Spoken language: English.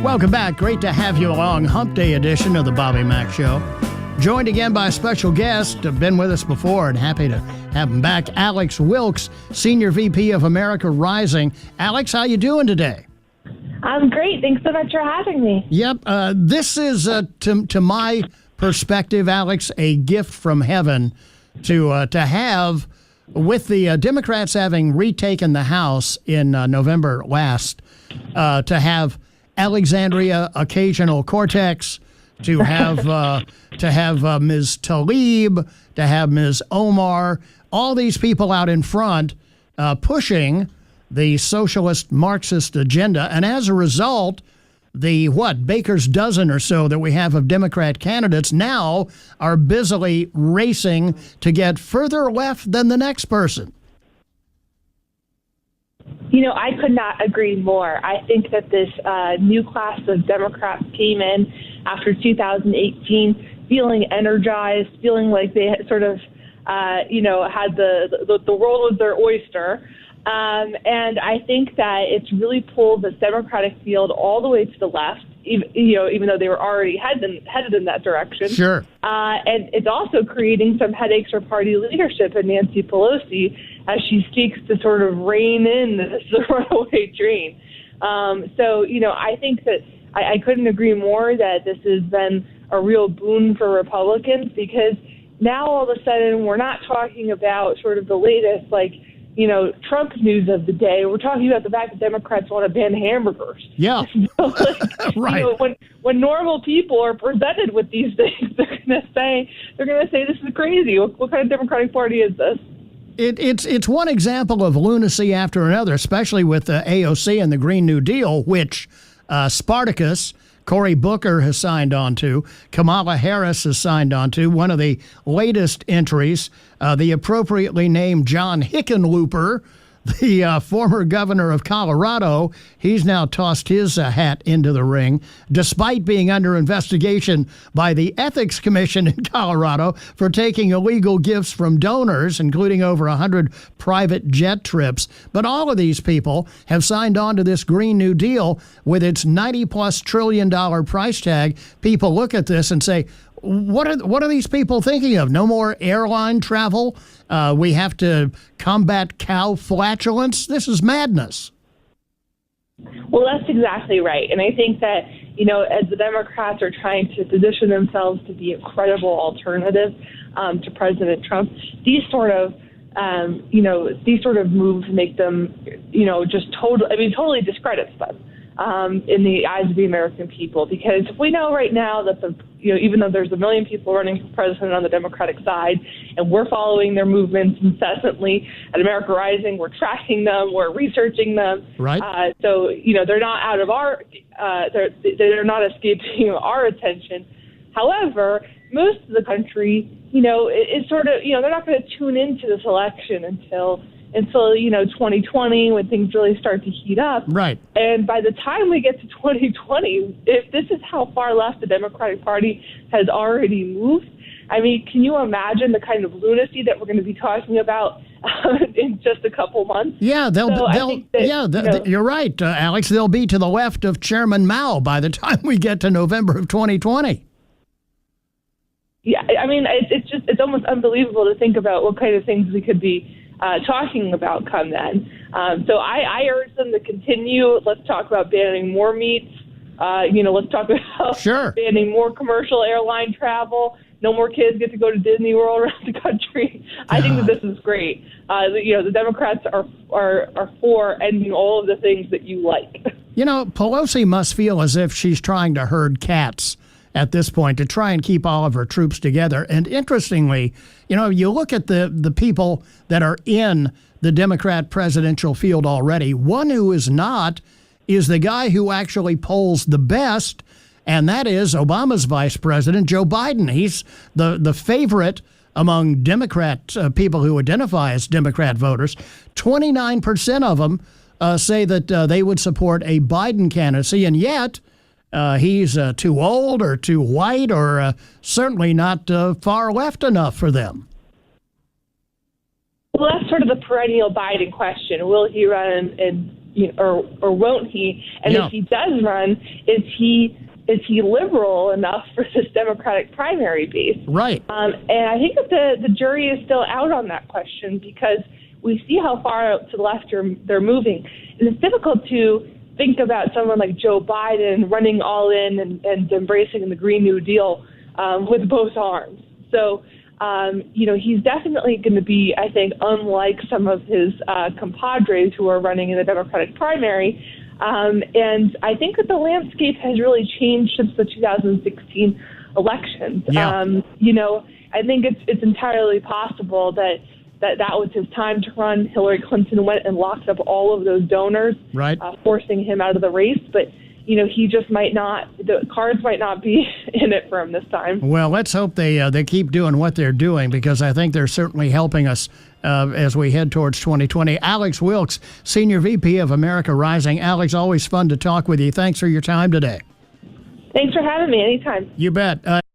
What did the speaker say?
Welcome back. Great to have you along. Hump Day edition of the Bobby Mack Show. Joined again by a special guest. Been with us before and happy to have him back. Alex Wilkes, Senior VP of America Rising. Alex, how you doing today? I'm great. Thanks so much for having me. Yep. This is, to my perspective, Alex, a gift from heaven to have, with the Democrats having retaken the House in November last, to have Alexandria Ocasio-Cortez, to have Ms. Tlaib, to have Ms. Omar, all these people out in front pushing the socialist Marxist agenda. And as a result, the baker's dozen or so that we have of Democrat candidates now are busily racing to get further left than the next person. You know, I could not agree more. I think that this new class of Democrats came in after 2018 feeling energized, feeling like they had sort of, had the world was their oyster. And I think that it's really pulled the Democratic field all the way to the left, even though they were already headed in that direction. Sure. And it's also creating some headaches for party leadership and Nancy Pelosi as she seeks to sort of rein in this runaway train. I think that I couldn't agree more that this has been a real boon for Republicans, because now all of a sudden we're not talking about sort of the latest, Trump news of the day. We're talking about the fact that Democrats want to ban hamburgers. Yeah. Right. When normal people are presented with these things, they're going to say this is crazy. What kind of Democratic Party is this? It's one example of lunacy after another, especially with the AOC and the Green New Deal, which Spartacus, Cory Booker has signed on to, Kamala Harris has signed on to. One of the latest entries, the appropriately named John Hickenlooper, the former governor of Colorado, he's now tossed his hat into the ring, despite being under investigation by the Ethics Commission in Colorado for taking illegal gifts from donors, including over 100 private jet trips. But all of these people have signed on to this Green New Deal with its $90+ trillion price tag. People look at this and say, what are these people thinking of? No more airline travel? We have to combat cow flatulence? This is madness. Well, that's exactly right. And I think that, as the Democrats are trying to position themselves to be a credible alternative to President Trump, these sort of moves make them, totally discredits them in the eyes of the American people. Because we know right now that even though there's 1 million people running for president on the Democratic side, and we're following their movements incessantly at America Rising, we're tracking them, we're researching them. Right. They're not out of they're not escaping our attention. However, most of the country, is sort of, they're not going to tune into this election until 2020, when things really start to heat up. Right. And by the time we get to 2020, if this is how far left the Democratic Party has already moved, I mean, can you imagine the kind of lunacy that we're going to be talking about in just a couple months? Yeah, you're right, Alex. They'll be to the left of Chairman Mao by the time we get to November of 2020. Yeah, I mean, it's almost unbelievable to think about what kind of things we could be talking about come then. So I urge them to continue. Let's talk about banning more meats. Let's talk about banning more commercial airline travel. No more kids get to go to Disney World around the country. I think that this is great. The Democrats are for ending all of the things that you like. Pelosi must feel as if she's trying to herd cats at this point to try and keep all of her troops together. And interestingly, you look at the people that are in the Democrat presidential field already. One who is not is the guy who actually polls the best, and that is Obama's vice president, Joe Biden. He's the favorite among Democrat people who identify as Democrat voters. 29% of them say that they would support a Biden candidacy, and yet he's too old or too white or certainly not far left enough for them. Well, that's sort of the perennial Biden question. Will he run in or won't he? And if he does run, is he liberal enough for this Democratic primary base? Right. And I think that the jury is still out on that question, because we see how far out to the left they're moving. And it's difficult to think about someone like Joe Biden running all in and embracing the Green New Deal with both arms. So, he's definitely going to be, I think, unlike some of his compadres who are running in the Democratic primary. And I think that the landscape has really changed since the 2016 elections. Yeah. I think it's entirely possible that was his time to run. Hillary Clinton went and locked up all of those donors, right, forcing him out of the race. But, he just might not, the cards might not be in it for him this time. Well, let's hope they keep doing what they're doing, because I think they're certainly helping us as we head towards 2020. Alex Wilkes, Senior VP of America Rising. Alex, always fun to talk with you. Thanks for your time today. Thanks for having me anytime. You bet.